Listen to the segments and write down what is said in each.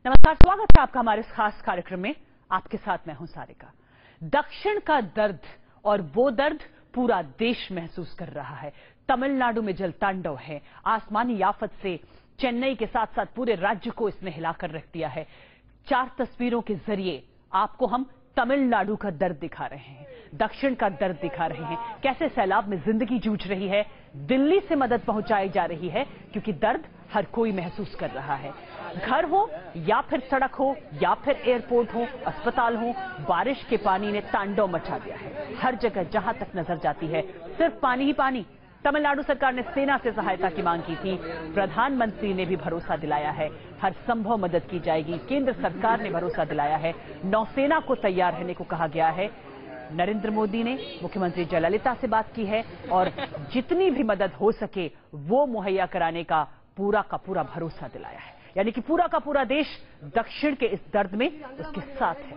नमस्कार, स्वागत है आपका हमारे इस खास कार्यक्रम में। आपके साथ मैं हूं सारिका। दक्षिण का दर्द, और वो दर्द पूरा देश महसूस कर रहा है। तमिलनाडु में जल तांडव है। आसमानी आफत से चेन्नई के साथ साथ पूरे राज्य को इसने हिलाकर रख दिया है। 4 तस्वीरों के जरिए आपको हम तमिलनाडु का दर्द दिखा रहे हैं, दक्षिण का दर्द दिखा रहे हैं। कैसे सैलाब में जिंदगी जूझ रही है, दिल्ली से मदद पहुंचाई जा रही है, क्योंकि दर्द हर कोई महसूस कर रहा है। घर हो या फिर सड़क हो या फिर एयरपोर्ट हो, अस्पताल हो, बारिश के पानी ने तांडव मचा दिया है। हर जगह जहां तक नजर जाती है सिर्फ पानी ही पानी। तमिलनाडु सरकार ने सेना से सहायता की मांग की थी। प्रधानमंत्री ने भी भरोसा दिलाया है हर संभव मदद की जाएगी। केंद्र सरकार ने भरोसा दिलाया है, नौसेना को तैयार रहने को कहा गया है। नरेंद्र मोदी ने मुख्यमंत्री जयललिता से बात की है और जितनी भी मदद हो सके वो मुहैया कराने का पूरा भरोसा दिलाया है। यानी कि पूरा का पूरा देश दक्षिण के इस दर्द में उसके साथ है।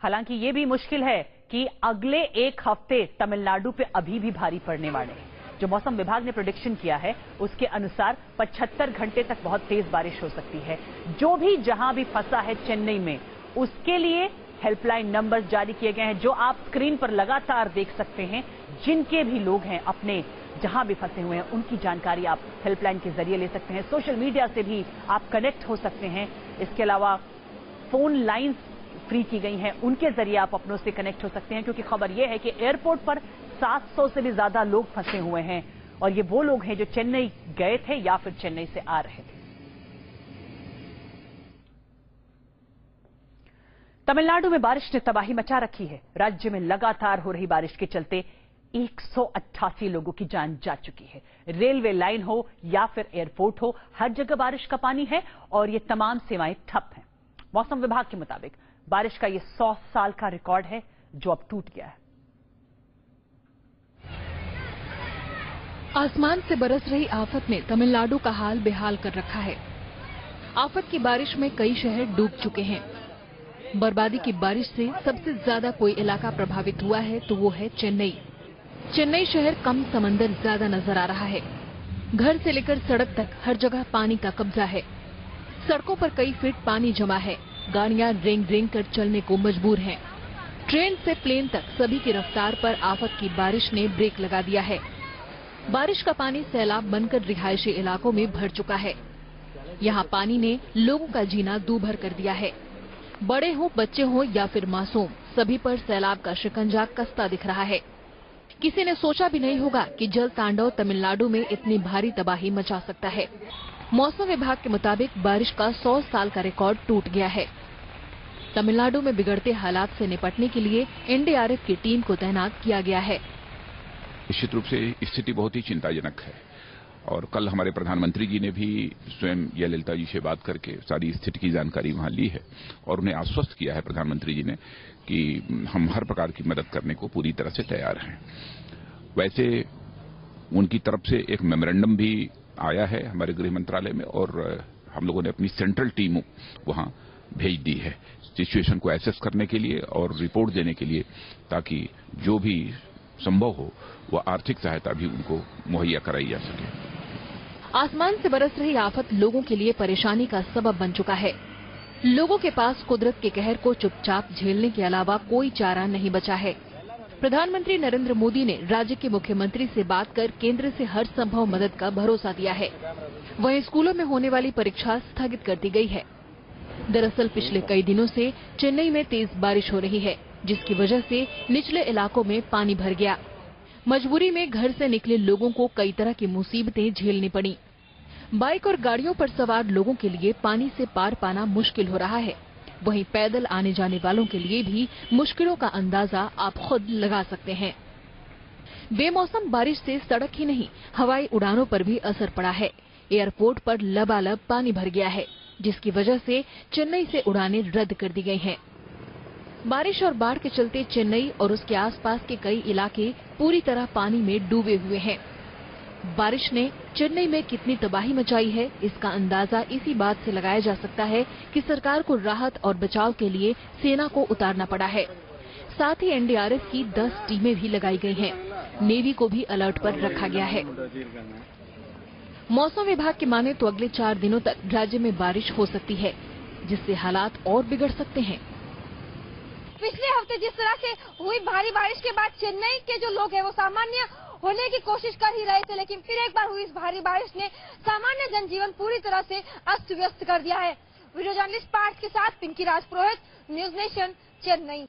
हालांकि ये भी मुश्किल है कि अगले 1 हफ्ते तमिलनाडु पे अभी भी भारी पड़ने वाले हैं। जो मौसम विभाग ने प्रेडिक्शन किया है उसके अनुसार 75 घंटे तक बहुत तेज बारिश हो सकती है। जो भी जहां भी फंसा है चेन्नई में, उसके लिए हेल्पलाइन नंबर्स जारी किए गए हैं, जो आप स्क्रीन पर लगातार देख सकते हैं। जिनके भी लोग हैं अपने जहां भी फंसे हुए हैं, उनकी जानकारी आप हेल्पलाइन के जरिए ले सकते हैं। सोशल मीडिया से भी आप कनेक्ट हो सकते हैं। इसके अलावा फोन लाइंस फ्री की गई हैं, उनके जरिए आप अपनों से कनेक्ट हो सकते हैं। क्योंकि खबर यह है कि एयरपोर्ट पर 700 से भी ज्यादा लोग फंसे हुए हैं, और ये वो लोग हैं जो चेन्नई गए थे या फिर चेन्नई से आ रहे थे। तमिलनाडु में बारिश ने तबाही मचा रखी है। राज्य में लगातार हो रही बारिश के चलते 188 लोगों की जान जा चुकी है। रेलवे लाइन हो या फिर एयरपोर्ट हो, हर जगह बारिश का पानी है और ये तमाम सेवाएं ठप हैं। मौसम विभाग के मुताबिक बारिश का ये 100 साल का रिकॉर्ड है जो अब टूट गया है। आसमान से बरस रही आफत ने तमिलनाडु का हाल बेहाल कर रखा है। आफत की बारिश में कई शहर डूब चुके हैं। बर्बादी की बारिश से सबसे ज्यादा कोई इलाका प्रभावित हुआ है तो वो है चेन्नई। चेन्नई शहर कम समंदर ज्यादा नजर आ रहा है। घर से लेकर सड़क तक हर जगह पानी का कब्जा है। सड़कों पर कई फीट पानी जमा है। गाड़ियां रेंग रेंग कर चलने को मजबूर हैं। ट्रेन से प्लेन तक सभी की रफ्तार पर आफत की बारिश ने ब्रेक लगा दिया है। बारिश का पानी सैलाब बनकर रिहायशी इलाकों में भर चुका है। यहाँ पानी ने लोगों का जीना दूभर कर दिया है। बड़े हो, बच्चे हो या फिर मासूम, सभी पर सैलाब का शिकंजा कसता दिख रहा है। किसी ने सोचा भी नहीं होगा कि जल तांडव तमिलनाडु में इतनी भारी तबाही मचा सकता है। मौसम विभाग के मुताबिक बारिश का 100 साल का रिकॉर्ड टूट गया है। तमिलनाडु में बिगड़ते हालात से निपटने के लिए एनडीआरएफ की टीम को तैनात किया गया है। निश्चित रूप से स्थिति बहुत ही चिंताजनक है, और कल हमारे प्रधानमंत्री जी ने भी स्वयं जयललिता जी से बात करके सारी स्थिति की जानकारी वहां ली है, और उन्हें आश्वस्त किया है प्रधानमंत्री जी ने कि हम हर प्रकार की मदद करने को पूरी तरह से तैयार हैं। वैसे उनकी तरफ से एक मेमोरेंडम भी आया है हमारे गृह मंत्रालय में, और हम लोगों ने अपनी सेंट्रल टीम वहां भेज दी है सिचुएशन को एसेस करने के लिए और रिपोर्ट देने के लिए, ताकि जो भी संभव हो वह आर्थिक सहायता भी उनको मुहैया कराई जा सके। आसमान से बरस रही आफत लोगों के लिए परेशानी का सबब बन चुका है। लोगों के पास कुदरत के कहर को चुपचाप झेलने के अलावा कोई चारा नहीं बचा है। प्रधानमंत्री नरेंद्र मोदी ने राज्य के मुख्यमंत्री से बात कर केंद्र से हर संभव मदद का भरोसा दिया है। वहीं स्कूलों में होने वाली परीक्षा स्थगित कर दी गई है। दरअसल पिछले कई दिनों से चेन्नई में तेज बारिश हो रही है, जिसकी वजह से निचले इलाकों में पानी भर गया। मजबूरी में घर से निकले लोगों को कई तरह की मुसीबतें झेलनी पड़ी। बाइक और गाड़ियों पर सवार लोगों के लिए पानी से पार पाना मुश्किल हो रहा है। वहीं पैदल आने जाने वालों के लिए भी मुश्किलों का अंदाजा आप खुद लगा सकते हैं। बेमौसम बारिश से सड़क ही नहीं, हवाई उड़ानों पर भी असर पड़ा है। एयरपोर्ट पर लबालब पानी भर गया है, जिसकी वजह से चेन्नई से उड़ानें रद्द कर दी गई हैं। बारिश और बाढ़ के चलते चेन्नई और उसके आसपास के कई इलाके पूरी तरह पानी में डूबे हुए हैं। बारिश ने चेन्नई में कितनी तबाही मचाई है, इसका अंदाजा इसी बात से लगाया जा सकता है कि सरकार को राहत और बचाव के लिए सेना को उतारना पड़ा है। साथ ही एनडीआरएफ की 10 टीमें भी लगाई गई हैं। नेवी को भी अलर्ट पर रखा गया है। मौसम विभाग की माने तो अगले 4 दिनों तक राज्य में बारिश हो सकती है, जिससे हालात और बिगड़ सकते हैं। पिछले हफ्ते जिस तरह से हुई भारी बारिश के बाद चेन्नई के जो लोग हैं वो सामान्य होने की कोशिश कर ही रहे थे, लेकिन फिर एक बार हुई इस भारी बारिश ने सामान्य जनजीवन पूरी तरह से अस्त व्यस्त कर दिया है। वीडियो जर्नलिस्ट पार्थ के साथ Pinki Rajpurohit, News Nation, Chennai.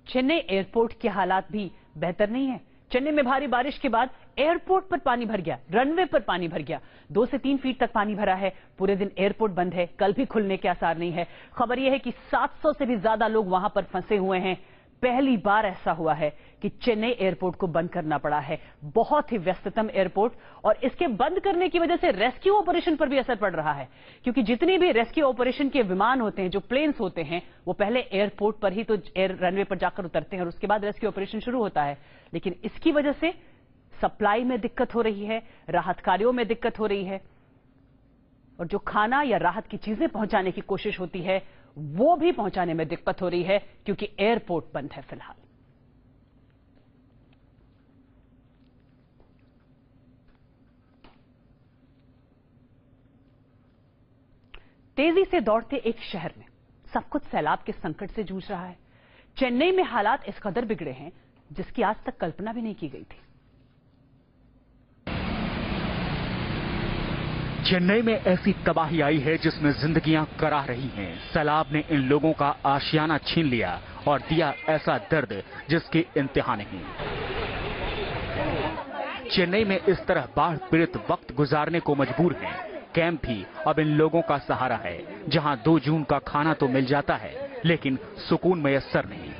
Chennai airport के हालात भी बेहतर नहीं है। चेन्नई में भारी बारिश के बाद एयरपोर्ट पर पानी भर गया, रनवे पर पानी भर गया, 2 से 3 फीट तक पानी भरा है। पूरे दिन एयरपोर्ट बंद है, कल भी खुलने के आसार नहीं है। खबर यह है कि 700 से भी ज्यादा लोग वहां पर फंसे हुए हैं। पहली बार ऐसा हुआ है कि चेन्नई एयरपोर्ट को बंद करना पड़ा है। बहुत ही व्यस्ततम एयरपोर्ट, और इसके बंद करने की वजह से रेस्क्यू ऑपरेशन पर भी असर पड़ रहा है, क्योंकि जितनी भी रेस्क्यू ऑपरेशन के विमान होते हैं, जो प्लेन्स होते हैं, वो पहले एयरपोर्ट पर ही तो एयर रनवे पर जाकर उतरते हैं और उसके बाद रेस्क्यू ऑपरेशन शुरू होता है। लेकिन इसकी वजह से सप्लाई में दिक्कत हो रही है, राहत कार्यों में दिक्कत हो रही है, और जो खाना या राहत की चीजें पहुंचाने की कोशिश होती है वो भी पहुंचाने में दिक्कत हो रही है, क्योंकि एयरपोर्ट बंद है फिलहाल। तेजी से दौड़ते एक शहर में सब कुछ सैलाब के संकट से जूझ रहा है। चेन्नई में हालात इस कदर बिगड़े हैं जिसकी आज तक कल्पना भी नहीं की गई थी। चेन्नई में ऐसी तबाही आई है जिसमें जिंदगियां कराह रही हैं। सैलाब ने इन लोगों का आशियाना छीन लिया और दिया ऐसा दर्द जिसकी इंतहा नहीं। चेन्नई में इस तरह बाढ़ पीड़ित वक्त गुजारने को मजबूर हैं। कैंप भी अब इन लोगों का सहारा है, जहां 2 जून का खाना तो मिल जाता है लेकिन सुकून मयस्सर नहीं।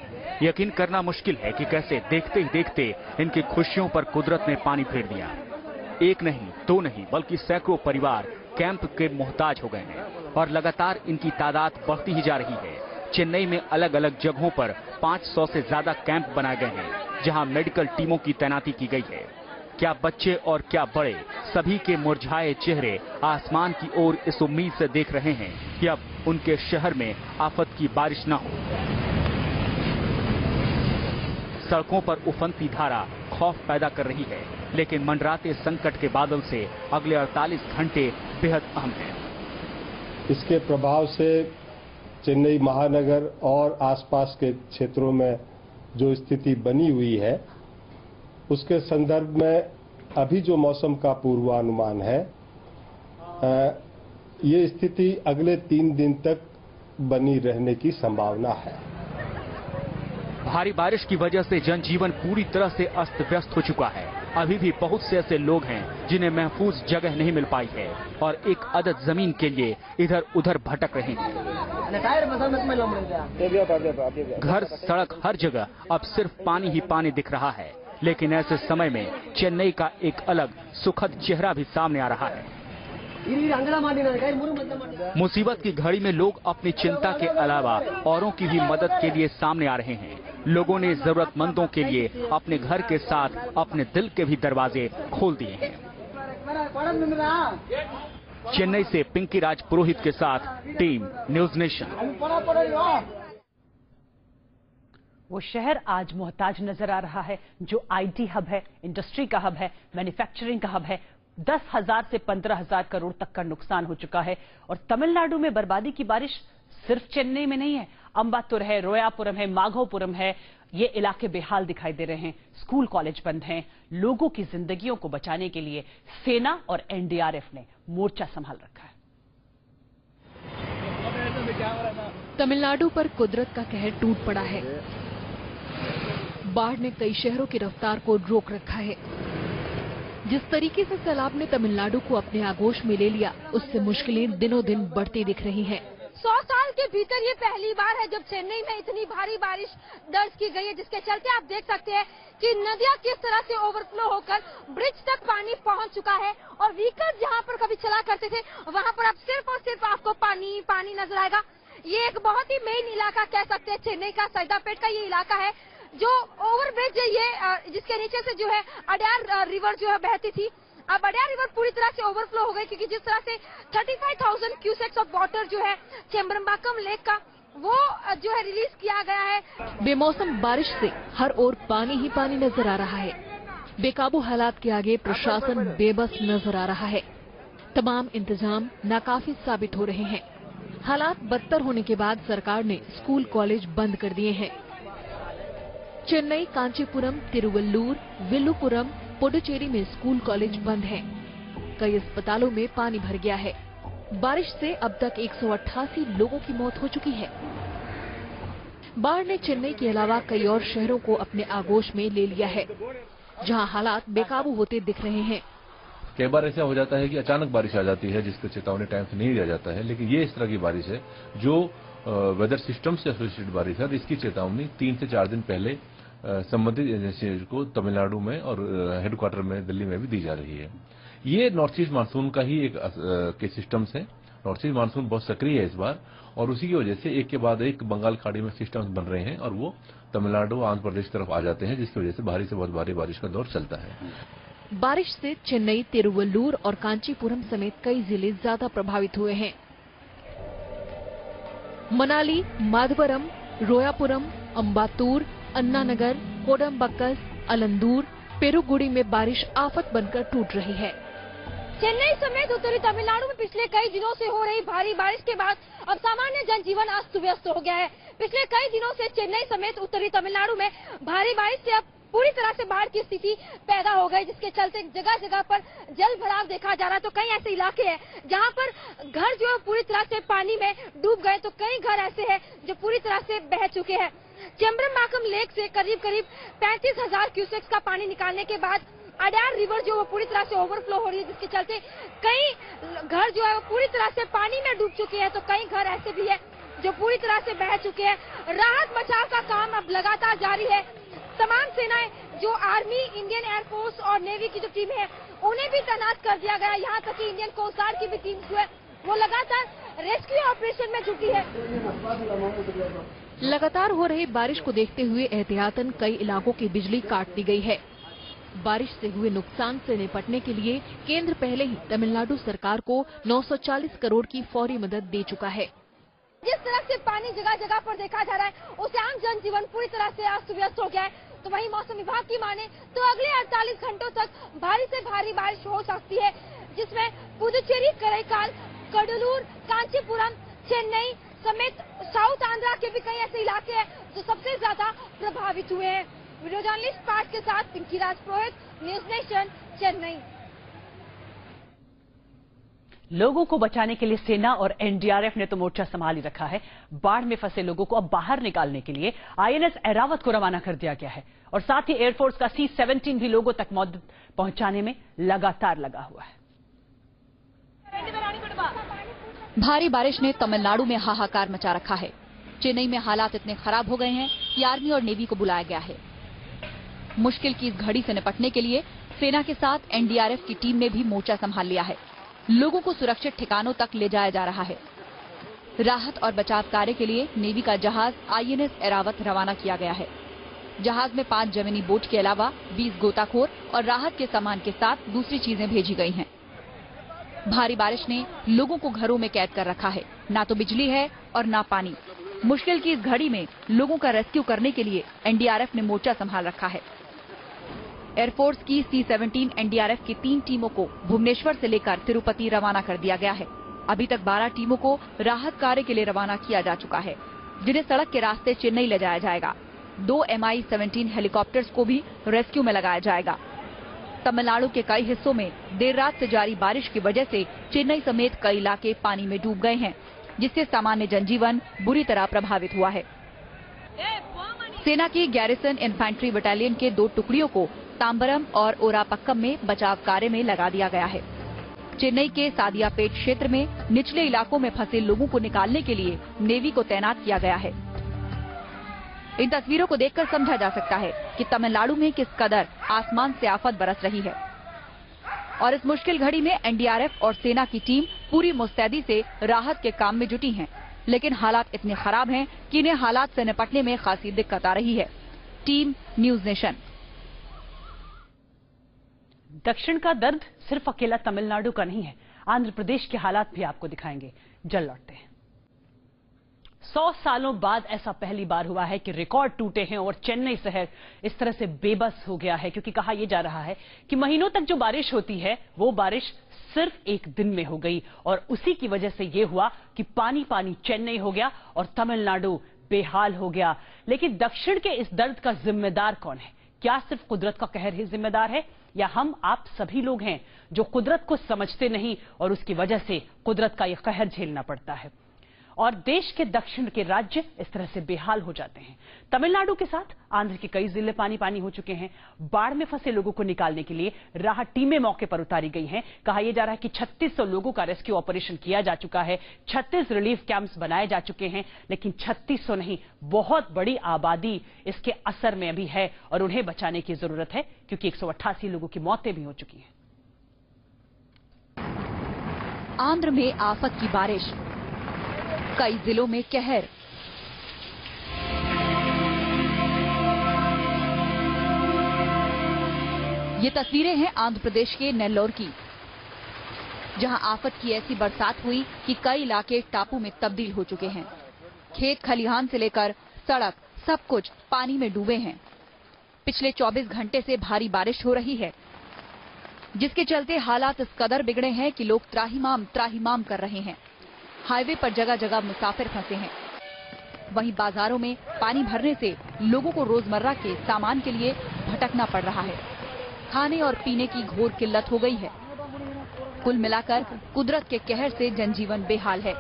यकीन करना मुश्किल है कि कैसे देखते ही देखते इनकी खुशियों पर कुदरत ने पानी फेर दिया। 1 नहीं 2 नहीं बल्कि सैकड़ों परिवार कैंप के मोहताज हो गए हैं और लगातार इनकी तादाद बढ़ती ही जा रही है। चेन्नई में अलग अलग जगहों पर 500 से ज्यादा कैंप बनाए गए हैं, जहां मेडिकल टीमों की तैनाती की गई है। क्या बच्चे और क्या बड़े, सभी के मुरझाए चेहरे आसमान की ओर इस उम्मीद से देख रहे हैं कि अब उनके शहर में आफत की बारिश न हो। सड़कों पर उफनती धारा खौफ पैदा कर रही है, लेकिन मंडराते संकट के बादल से अगले 48 घंटे बेहद अहम हैं। इसके प्रभाव से चेन्नई महानगर और आसपास के क्षेत्रों में जो स्थिति बनी हुई है, उसके संदर्भ में अभी जो मौसम का पूर्वानुमान है, ये स्थिति अगले 3 दिन तक बनी रहने की संभावना है। भारी बारिश की वजह से जनजीवन पूरी तरह से अस्त व्यस्त हो चुका है। अभी भी बहुत से ऐसे लोग हैं जिन्हें महफूज जगह नहीं मिल पाई है और एक अदद जमीन के लिए इधर उधर भटक रहे हैं। घर सड़क हर जगह अब सिर्फ पानी ही पानी दिख रहा है, लेकिन ऐसे समय में चेन्नई का एक अलग सुखद चेहरा भी सामने आ रहा है। मुसीबत की घड़ी में लोग अपनी चिंता के अलावा औरों की भी मदद के लिए सामने आ रहे हैं। लोगों ने जरूरतमंदों के लिए अपने घर के साथ अपने दिल के भी दरवाजे खोल दिए हैं। चेन्नई से पिंकी राजपुरोहित के साथ टीम न्यूज नेशन। वो शहर आज मोहताज नजर आ रहा है, जो आईटी हब है, इंडस्ट्री का हब है, मैन्युफैक्चरिंग का हब है। 10,000 से 15,000 करोड़ तक का नुकसान हो चुका है। और तमिलनाडु में बर्बादी की बारिश सिर्फ चेन्नई में नहीं है, अंबातुर है, रोयापुरम है, माघोपुरम है। ये इलाके बेहाल दिखाई दे रहे हैं। स्कूल कॉलेज बंद हैं। लोगों की जिंदगियों को बचाने के लिए सेना और एनडीआरएफ ने मोर्चा संभाल रखा है। तमिलनाडु पर कुदरत का कहर टूट पड़ा है। बाढ़ ने कई शहरों की रफ्तार को रोक रखा है। जिस तरीके से सैलाब ने तमिलनाडु को अपने आगोश में ले लिया, उससे मुश्किलें दिनों दिन बढ़ती दिख रही हैं। 100 साल के भीतर ये पहली बार है जब चेन्नई में इतनी भारी बारिश दर्ज की गई है, जिसके चलते आप देख सकते हैं कि नदियां किस तरह से ओवरफ्लो होकर ब्रिज तक पानी पहुंच चुका है। और व्हीकल जहां पर कभी चला करते थे, वहां पर अब सिर्फ और सिर्फ आपको पानी पानी नजर आएगा। ये एक बहुत ही मेन इलाका कह सकते हैं चेन्नई का, सैदापेट का ये इलाका है, जो ओवरब्रिज है ये, जिसके नीचे से जो है अडयार रिवर जो है बहती थी। अब अडयार रिवर पूरी तरह से ओवरफ्लो हो गई, क्योंकि जिस तरह से 35,000 क्यूसेक्स ऑफ वाटर जो है चेम्बरम्बाकम लेक का, वो जो है रिलीज किया गया है। बेमौसम बारिश से हर ओर पानी ही पानी नजर आ रहा है। बेकाबू हालात के आगे प्रशासन बेबस नजर आ रहा है। तमाम इंतजाम नाकाफी साबित हो रहे हैं। हालात बदतर होने के बाद सरकार ने स्कूल कॉलेज बंद कर दिए हैं। चेन्नई, कांचीपुरम, तिरुवल्लुर, विल्लुपुरम, पुडुचेरी में स्कूल कॉलेज बंद हैं। कई अस्पतालों में पानी भर गया है। बारिश से अब तक 188 लोगों की मौत हो चुकी है। बाढ़ ने चेन्नई के अलावा कई और शहरों को अपने आगोश में ले लिया है, जहां हालात बेकाबू होते दिख रहे हैं। कई बार ऐसा हो जाता है कि अचानक बारिश आ जाती है जिसकी चेतावनी टाइम से नहीं दिया जाता है, लेकिन ये इस तरह की बारिश है जो वेदर सिस्टम से एसोसिएटेड बारिश है। इसकी चेतावनी 3 से 4 दिन पहले संबंधित एजेंसी को तमिलनाडु में और हेडक्वार्टर में दिल्ली में भी दी जा रही है। ये नॉर्थ ईस्ट मानसून का ही एक के सिस्टम्स है। नॉर्थ ईस्ट मानसून बहुत सक्रिय है इस बार, और उसी की वजह से एक के बाद एक बंगाल खाड़ी में सिस्टम्स बन रहे हैं और वो तमिलनाडु, आंध्र प्रदेश की तरफ आ जाते हैं, जिसकी वजह से भारी से बहुत भारी बारिश का दौर चलता है। बारिश से चेन्नई, तिरुवल्लुर और कांचीपुरम समेत कई जिले ज्यादा प्रभावित हुए हैं। मनाली, माधवरम, रोयापुरम, अम्बातूर, अन्नानगर, कोडम्बक्कस, अलंदूर, पेरुगुड़ी में बारिश आफत बनकर टूट रही है। चेन्नई समेत उत्तरी तमिलनाडु में पिछले कई दिनों से हो रही भारी बारिश के बाद अब सामान्य जनजीवन अस्त व्यस्त हो गया है। पिछले कई दिनों से चेन्नई समेत उत्तरी तमिलनाडु में भारी बारिश से अब पूरी तरह से बाढ़ की स्थिति पैदा हो गई, जिसके चलते जगह जगह पर जल भराव देखा जा रहा है। तो कई ऐसे इलाके हैं जहां पर घर जो है पूरी तरह से पानी में डूब गए, तो कई घर ऐसे हैं जो पूरी तरह से बह चुके हैं। चेम्बरमबाकम लेक से करीब 35,000 क्यूसेक्स का पानी निकालने के बाद अडयार रिवर जो वो पूरी तरह से ओवरफ्लो हो रही है, जिसके चलते कई घर जो है वो पूरी तरह से पानी में डूब चुके हैं। तो कई घर ऐसे भी है जो पूरी तरह से बह चुके हैं। राहत बचाव का काम अब लगातार जारी है। तमाम सेनाएं, जो आर्मी, इंडियन एयरफोर्स और नेवी की जो टीम है, उन्हें भी तैनात कर दिया गया। यहाँ तक कि इंडियन कोस्ट गार्ड की भी टीम जो है वो लगातार रेस्क्यू ऑपरेशन में जुटी है। लगातार हो रही बारिश को देखते हुए एहतियातन कई इलाकों की बिजली काट दी गई है। बारिश से हुए नुकसान से निपटने के लिए केंद्र पहले ही तमिलनाडु सरकार को 940 करोड़ की फौरी मदद दे चुका है। जिस तरह से पानी जगह जगह पर देखा जा रहा है, उससे आम जनजीवन पूरी तरह से अस्त व्यस्त हो गया है। तो वहीं मौसम विभाग की माने तो अगले 48 घंटों तक भारी से भारी बारिश हो सकती है, जिसमें पुदुचेरी, कराईकाल, कडलूर, कांचीपुरम, चेन्नई समेत साउथ आंध्रा के भी कई ऐसे इलाके हैं जो सबसे ज्यादा प्रभावित हुए हैं। वीडियो जर्नलिस्ट पाठ के साथ पिंकी राज पुरोहित, न्यूज नेशन, चेन्नई। लोगों को बचाने के लिए सेना और एनडीआरएफ ने तो मोर्चा संभाल ही रखा है। बाढ़ में फंसे लोगों को अब बाहर निकालने के लिए आईएनएस ऐरावत को रवाना कर दिया गया है और साथ ही एयरफोर्स का C-17 भी लोगों तक मदद पहुंचाने में लगातार लगा हुआ है। भारी बारिश ने तमिलनाडु में हाहाकार मचा रखा है। चेन्नई में हालात इतने खराब हो गए हैं कि आर्मी और नेवी को बुलाया गया है। मुश्किल की इस घड़ी से निपटने के लिए सेना के साथ एनडीआरएफ की टीम ने भी मोर्चा संभाल लिया है। लोगों को सुरक्षित ठिकानों तक ले जाया जा रहा है। राहत और बचाव कार्य के लिए नेवी का जहाज आईएनएस ऐरावत रवाना किया गया है। जहाज में 5 जमीनी बोट के अलावा 20 गोताखोर और राहत के सामान के साथ दूसरी चीजें भेजी गई हैं। भारी बारिश ने लोगों को घरों में कैद कर रखा है। ना तो बिजली है और ना पानी। मुश्किल की इस घड़ी में लोगों का रेस्क्यू करने के लिए एनडीआरएफ ने मोर्चा संभाल रखा है। एयरफोर्स की C-17 एनडीआरएफ की 3 टीमों को भुवनेश्वर से लेकर तिरुपति रवाना कर दिया गया है। अभी तक 12 टीमों को राहत कार्य के लिए रवाना किया जा चुका है, जिन्हें सड़क के रास्ते चेन्नई ले जाया जाएगा। 2 MI-17 हेलीकॉप्टर्स को भी रेस्क्यू में लगाया जाएगा। तमिलनाडु के कई हिस्सों में देर रात से जारी बारिश की वजह से चेन्नई समेत कई इलाके पानी में डूब गए हैं, जिससे सामान्य जनजीवन बुरी तरह प्रभावित हुआ है। सेना की गैरिसन इन्फेंट्री बटालियन के 2 टुकड़ियों को तांबरम और ओरापक्कम में बचाव कार्य में लगा दिया गया है। चेन्नई के सादियापेट क्षेत्र में निचले इलाकों में फंसे लोगों को निकालने के लिए नेवी को तैनात किया गया है। इन तस्वीरों को देखकर समझा जा सकता है कि तमिलनाडु में किस कदर आसमान से आफत बरस रही है। और इस मुश्किल घड़ी में एनडीआरएफ और सेना की टीम पूरी मुस्तैदी से राहत के काम में जुटी हैं, लेकिन हालात इतने खराब हैं कि इन्हें हालात से निपटने में खासी दिक्कत आ रही है। Team news nation. दक्षिण का दर्द सिर्फ अकेला तमिलनाडु का नहीं है, आंध्र प्रदेश के हालात भी आपको दिखाएंगे। जल लौटते हैं। 100 सालों बाद ऐसा पहली बार हुआ है कि रिकॉर्ड टूटे हैं और चेन्नई शहर इस तरह से बेबस हो गया है, क्योंकि कहा यह जा रहा है कि महीनों तक जो बारिश होती है वो बारिश सिर्फ एक दिन में हो गई और उसी की वजह से यह हुआ कि पानी पानी चेन्नई हो गया और तमिलनाडु बेहाल हो गया। लेकिन दक्षिण के इस दर्द का जिम्मेदार कौन है? क्या सिर्फ कुदरत का कहर ही जिम्मेदार है या हम आप सभी लोग हैं जो कुदरत को समझते नहीं और उसकी वजह से कुदरत का यह कहर झेलना पड़ता है और देश के दक्षिण के राज्य इस तरह से बेहाल हो जाते हैं। तमिलनाडु के साथ आंध्र के कई जिले पानी पानी हो चुके हैं। बाढ़ में फंसे लोगों को निकालने के लिए राहत टीमें मौके पर उतारी गई हैं। कहा यह जा रहा है कि 3600 लोगों का रेस्क्यू ऑपरेशन किया जा चुका है, 36 रिलीफ कैंप्स बनाए जा चुके हैं, लेकिन 3600 नहीं, बहुत बड़ी आबादी इसके असर में अभी है और उन्हें बचाने की जरूरत है क्योंकि 188 लोगों की मौतें भी हो चुकी हैं। आंध्र में आफत की बारिश, कई जिलों में कहर। ये तस्वीरें हैं आंध्र प्रदेश के नेल्लोर की, जहां आफत की ऐसी बरसात हुई कि कई इलाके टापू में तब्दील हो चुके हैं। खेत खलिहान से लेकर सड़क सब कुछ पानी में डूबे हैं। पिछले 24 घंटे से भारी बारिश हो रही है, जिसके चलते हालात इस कदर बिगड़े हैं कि लोग त्राहिमाम कर रहे हैं। हाईवे पर जगह जगह मुसाफिर फंसे हैं। वहीं बाजारों में पानी भरने से लोगों को रोजमर्रा के सामान के लिए भटकना पड़ रहा है। खाने और पीने की घोर किल्लत हो गई है। कुल मिलाकर कुदरत के कहर से जनजीवन बेहाल है।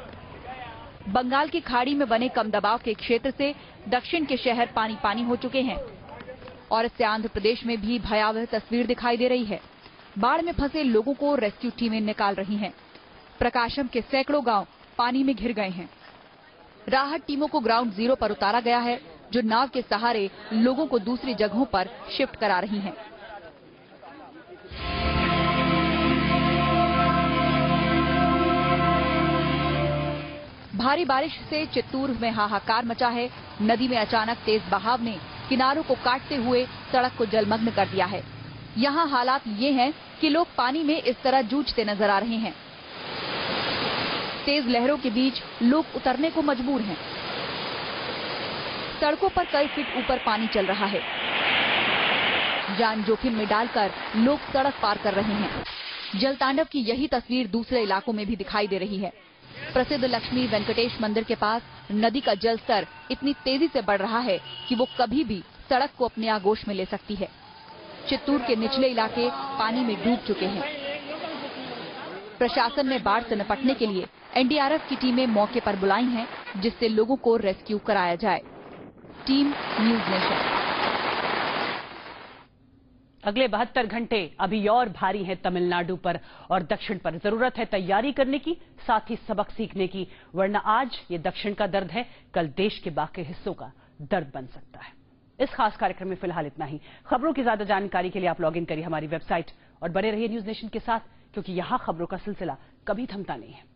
बंगाल की खाड़ी में बने कम दबाव के क्षेत्र से दक्षिण के शहर पानी पानी हो चुके हैं और इससे आंध्र प्रदेश में भी भयावह तस्वीर दिखाई दे रही है। बाढ़ में फंसे लोगों को रेस्क्यू टीमें निकाल रही हैं। प्रकाशम के सैकड़ों गांव पानी में घिर गए हैं। राहत टीमों को ग्राउंड जीरो पर उतारा गया है, जो नाव के सहारे लोगों को दूसरी जगहों पर शिफ्ट करा रही हैं। भारी बारिश से चित्तूर में हाहाकार मचा है। नदी में अचानक तेज बहाव ने किनारों को काटते हुए सड़क को जलमग्न कर दिया है। यहाँ हालात ये हैं कि लोग पानी में इस तरह जूझते नजर आ रहे हैं। तेज लहरों के बीच लोग उतरने को मजबूर हैं। सड़कों पर कई फीट ऊपर पानी चल रहा है। जान जोखिम में डालकर लोग सड़क पार कर रहे हैं। जलतांडव की यही तस्वीर दूसरे इलाकों में भी दिखाई दे रही है। प्रसिद्ध लक्ष्मी वेंकटेश मंदिर के पास नदी का जल स्तर इतनी तेजी से बढ़ रहा है कि वो कभी भी सड़क को अपने आगोश में ले सकती है। चित्तूर के निचले इलाके पानी में डूब चुके हैं। प्रशासन ने बाढ़ से निपटने के लिए एनडीआरएफ की टीमें मौके पर बुलाई हैं, जिससे लोगों को रेस्क्यू कराया जाए। Team news nation. अगले 72 घंटे अभी और भारी हैं तमिलनाडु पर और दक्षिण पर। जरूरत है तैयारी करने की, साथ ही सबक सीखने की, वरना आज ये दक्षिण का दर्द है, कल देश के बाकी हिस्सों का दर्द बन सकता है। इस खास कार्यक्रम में फिलहाल इतना ही। खबरों की ज्यादा जानकारी के लिए आप लॉग इन करिए हमारी वेबसाइट और बने रहिए न्यूज नेशन के साथ, क्योंकि यहां खबरों का सिलसिला कभी थमता नहीं है।